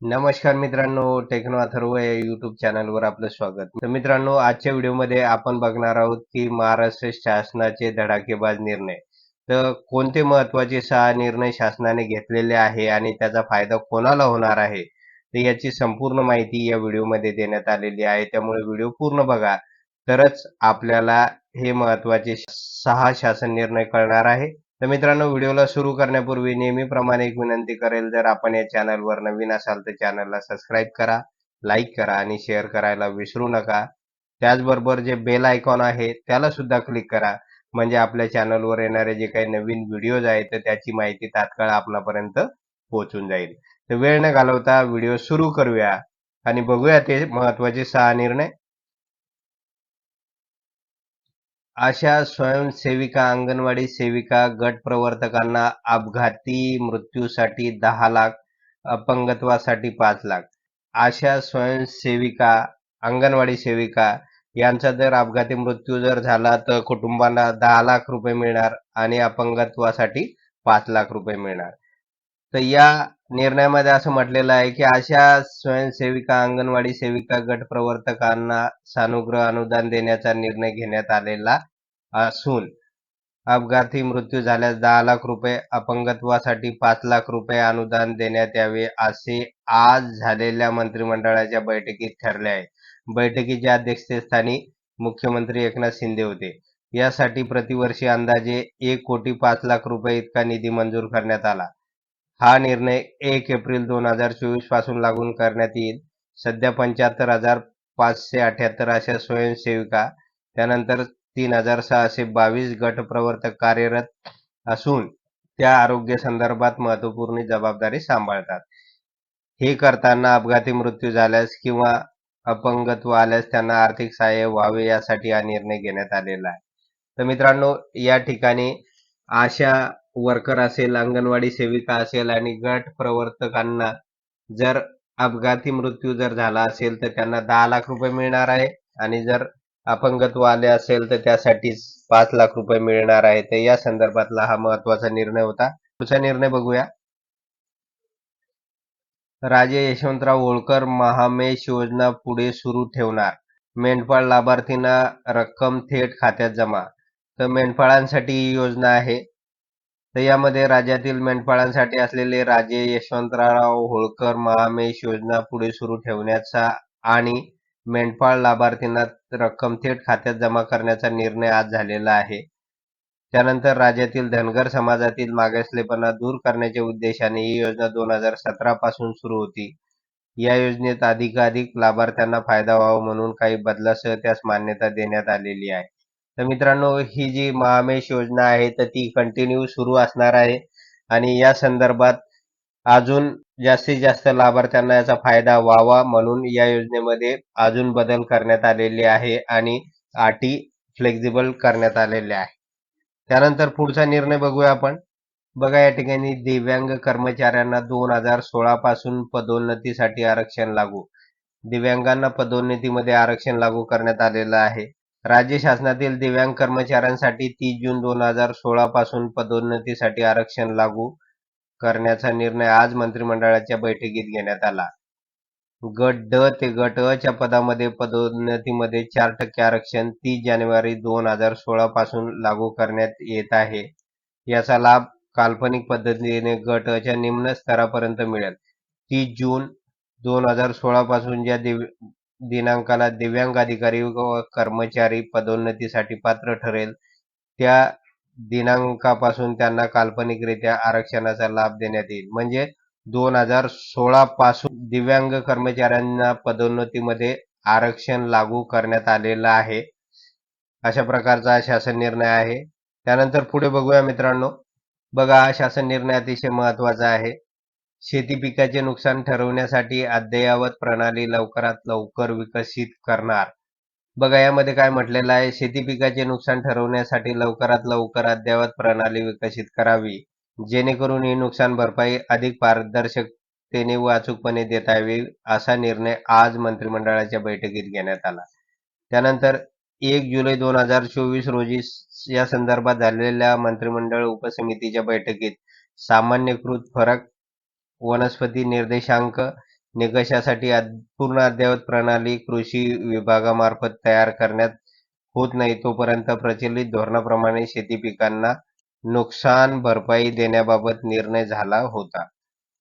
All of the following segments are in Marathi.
नमस्कार मित्रांनो, टेक्नो अथर्व या युट्यूब चॅनलवर आपलं स्वागत. तर मित्रांनो, आजच्या व्हिडिओमध्ये आपण बघणार आहोत की महाराष्ट्र शासनाचे धडाकेबाज निर्णय. तर कोणते महत्त्वाचे 6 निर्णय शासनाने घेतलेले आहे आणि त्याचा फायदा कोणाला होणार आहे, तर याची संपूर्ण माहिती या व्हिडिओमध्ये देण्यात आलेली आहे. त्यामुळे व्हिडिओ पूर्ण बघा, तरच आपल्याला हे महत्त्वाचे 6 शासन निर्णय कळणार आहे. तर मित्रांनो, व्हिडिओला सुरू करण्यापूर्वी नेहमीप्रमाणे एक विनंती करेल, जर आपण या चॅनलवर नवीन असाल तर चॅनलला सबस्क्राईब करा, लाईक करा आणि शेअर करायला विसरू नका. त्याचबरोबर जे बेल आयकॉन आहे त्याला सुद्धा क्लिक करा, म्हणजे आपल्या चॅनलवर येणारे जे काही नवीन व्हिडिओज आहेत तर त्याची माहिती तात्काळ आपल्यापर्यंत पोहोचून जाईल. तर वेळ न घालवता व्हिडिओ सुरू करूया आणि बघूया ते महत्त्वाचे 6 निर्णय. आशा स्वयंसेविका, अंगणवाडी सेविका, गट प्रवर्तकांना अपघाती मृत्यूसाठी 10 लाख, अपंगत्वासाठी 5 लाख. आशा स्वयंसेविका, अंगणवाडी सेविका यांचा जर अपघाती मृत्यू जर झाला तर कुटुंबांना 10 लाख रुपये मिळणार आणि अपंगत्वासाठी 5 लाख रुपये मिळणार. तर या निर्णयामध्ये असं म्हटलेलं आहे की अशा स्वयंसेविका, अंगणवाडी सेविका, गट प्रवर्तकांना सानुग्रह अनुदान देण्याचा निर्णय घेण्यात आलेला असून अपघाती मृत्यू झाल्यास 10 लाख रुपये, अपंगत्वासाठी 5 लाख रुपये अनुदान देण्यात यावे, असे आज झालेल्या मंत्रिमंडळाच्या बैठकीत ठरले आहे. बैठकीच्या अध्यक्षस्थानी मुख्यमंत्री एकनाथ शिंदे होते. यासाठी प्रतिवर्षी अंदाजे 1,05,00,000 रुपये इतका निधी मंजूर करण्यात आला. हा निर्णय 1 एप्रिल 2024 पासून लागू करण्यात येईल. सध्या 75,578 अशा स्वयंसेविका, त्यानंतर 3,622 गट प्रवर्तक कार्यरत असून त्या आरोग्य संदर्भात महत्त्वपूर्ण जबाबदारी सांभाळतात. हे करताना अपघाती मृत्यू झाल्यास किंवा अपंगत्व आल्यास त्यांना आर्थिक सहाय्य व्हावे यासाठी हा निर्णय घेण्यात आलेला आहे. तर मित्रांनो, या ठिकाणी आशा वर्कर असेल, अंगणवाडी सेविका असेल आणि गट प्रवर्तकांना जर अपघाती मृत्यू जर झाला असेल तर त्यांना 10 लाख रुपये मिळणार आहे आणि जर अपंगत्व आले असेल तर त्यासाठी 5 लाख रुपये मिळणार आहे. तर या संदर्भातला हा महत्वाचा निर्णय होता. पुढचा निर्णय बघूया. राजे यशवंतराव होळकर महामेश योजना पुढे सुरू ठेवणार. मेंढपाळ लाभार्थींना रक्कम थेट खात्यात जमा. तर मेंढपाळांसाठी ही योजना आहे. तर यामध्ये राज्यातील मेंढपाळांसाठी असलेले राजे यशवंतराव होळकर महामेश योजना पुढे सुरू ठेवण्याचा आणि मेंढपाळ लाभार्थींना रक्कम थेट खात्यात जमा करण्याचा निर्णय आज झालेला आहे. त्यानंतर राज्यातील धनगर समाजातील मागासलेपणा दूर करण्याच्या उद्देशाने ही योजना 2017 पासून सुरू होती. या योजनेत अधिकाधिक लाभार्थ्यांना फायदा व्हावा म्हणून काही बदलासह त्यास मान्यता देण्यात आलेली आहे. तर मित्रांनो, ही जी महामेश योजना आहे तर ती कंटिन्यू सुरू असणार आहे आणि या संदर्भात अजून जास्तीत जास्त लाभार्थ्यांना याचा फायदा व्हावा म्हणून या योजनेमध्ये अजून बदल करण्यात आलेले आहे आणि अटी फ्लेक्झिबल करण्यात आलेल्या आहे. त्यानंतर पुढचा निर्णय बघूया आपण. बघा, या ठिकाणी दिव्यांग कर्मचाऱ्यांना 2016 पासून पदोन्नतीसाठी आरक्षण लागू. दिव्यांगांना पदोन्नतीमध्ये आरक्षण लागू करण्यात आलेलं आहे. राज्य शासनातील दिव्यांग कर्मचाऱ्यांसाठी 30 जून 2016 पासून पदोन्नतीसाठी आरक्षण लागू करण्याचा निर्णय आज मंत्रिमंडळाच्या बैठकीत घेण्यात आला. गट ड ते गट अ च्या पदामध्ये पदोन्नतीमध्ये 4% आरक्षण 30 जानेवारी 2016 पासून लागू करण्यात येत आहे. याचा लाभ काल्पनिक पद्धतीने गट अ च्या निम्न स्तरापर्यंत मिळेल. 30 जून 2016 पासून ज्या दिनांकाला दिव्यांग अधिकारी व कर्मचारी पदोन्नतीसाठी पात्र ठरेल त्या दिनांकापासून त्यांना काल्पनिकरित्या आरक्षणाचा लाभ देण्यात येईल. म्हणजे 2016 पासून दिव्यांग कर्मचाऱ्यांना पदोन्नतीमध्ये आरक्षण लागू करण्यात आलेलं आहे. अशा प्रकारचा शासन निर्णय आहे. त्यानंतर पुढे बघूया मित्रांनो. बघा, हा शासन निर्णय अतिशय महत्वाचा आहे. शेती पिकाचे नुकसान ठरवण्यासाठी अद्ययावत प्रणाली लवकरात लवकर विकसित करणार. बघा, यामध्ये काय म्हटलेलं आहे, शेती पिकाचे नुकसान ठरवण्यासाठी लवकरात लवकर अद्ययावत प्रणाली विकसित करावी, जेणेकरून ही नुकसान भरपाई अधिक पारदर्शकतेने व अचूकपणे देता यावी, असा निर्णय आज मंत्रिमंडळाच्या बैठकीत घेण्यात आला. त्यानंतर 1 जुलै 2024 रोजी या संदर्भात झालेल्या मंत्रिमंडळ उपसमितीच्या बैठकीत सामान्यीकृत फरक वनस्पती निर्देशांक निकषासाठी पूर्ण अद्ययावत प्रणाली कृषी विभागामार्फत तयार करण्यात होत नाही तोपर्यंत प्रचलित धोरणाप्रमाणे शेती पिकांना नुकसान भरपाई देण्याबाबत निर्णय झाला होता.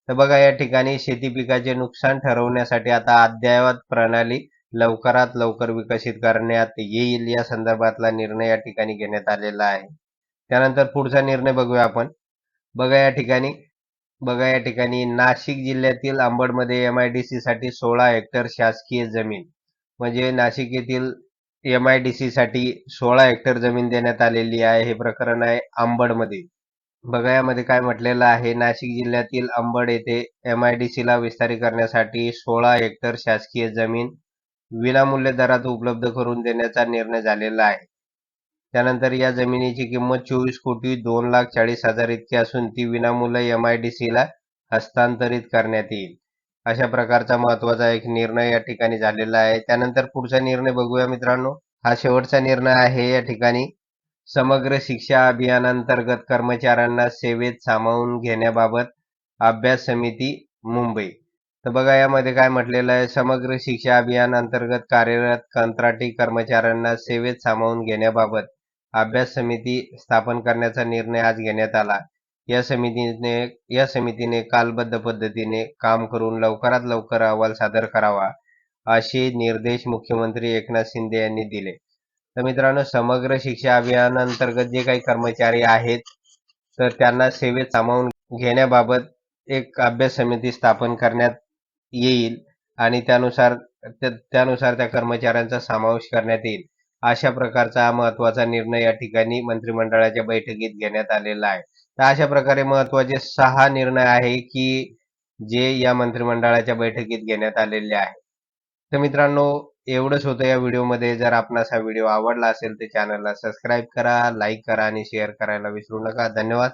तर बघा या ठिकाणी शेती पिकाचे नुकसान ठरवण्यासाठी आता अद्ययावत प्रणाली लवकरात लवकर विकसित करण्यात येईल या संदर्भातला निर्णय या ठिकाणी घेण्यात आलेला आहे. त्यानंतर पुढचा निर्णय बघूया आपण. बघा या ठिकाणी नाशिक जिल्ह्यातील अंबडमध्ये MIDC साठी 16 हेक्टर शासकीय जमीन म्हणजे नाशिक येथील MIDC साठी 16 हेक्टर जमीन देण्यात आलेली आहे. हे प्रकरण आहे अंबडमध्ये. बघा यामध्ये काय म्हटलेलं आहे, नाशिक जिल्ह्यातील अंबड येथे MIDC ला विस्तारित करण्यासाठी 16 हेक्टर शासकीय जमीन विनामूल्य दरात उपलब्ध करून देण्याचा निर्णय झालेला आहे. त्यानंतर या जमिनीची किंमत 24,02,40,000 इतकी असून ती विनामूल्य MIDC ला हस्तांतरित करण्यात येईल. अशा प्रकारचा महत्वाचा एक निर्णय या ठिकाणी झालेला आहे. त्यानंतर पुढचा निर्णय बघूया मित्रांनो. हा शेवटचा निर्णय आहे या ठिकाणी. समग्र शिक्षा अभियानांतर्गत कर्मचाऱ्यांना सेवेत सामावून घेण्याबाबत अभ्यास समिती मुंबई. तर बघा यामध्ये काय म्हटलेलं आहे, समग्र शिक्षा अभियान अंतर्गत कार्यरत कंत्राटी कर्मचाऱ्यांना सेवेत सामावून घेण्याबाबत अभ्यास समिती स्थापन करण्याचा निर्णय आज घेण्यात आला. या समितीने कालबद्ध पद्धतीने काम करून लवकरात लवकर अहवाल सादर करावा असे निर्देश मुख्यमंत्री एकनाथ शिंदे यांनी दिले. तर मित्रांनो, समग्र शिक्षा अभियानांतर्गत जे काही कर्मचारी आहेत तर त्यांना सेवेत सामावून घेण्याबाबत एक अभ्यास समिती स्थापन करण्यात येईल आणि त्यानुसार त्या कर्मचाऱ्यांचा समावेश करण्यात येईल. अशा प्रकारचा हा महत्वाचा निर्णय या ठिकाणी मंत्रिमंडळाच्या बैठकीत घेण्यात आलेला आहे. तर अशा प्रकारे महत्वाचे 6 निर्णय आहे की जे या मंत्रिमंडळाच्या बैठकीत घेण्यात आलेले आहे. तर मित्रांनो, एवढंच होतं या व्हिडिओमध्ये. जर आपणास हा व्हिडिओ आवडला असेल तर चॅनलला सबस्क्राईब करा, लाईक करा आणि शेअर करायला विसरू नका. धन्यवाद.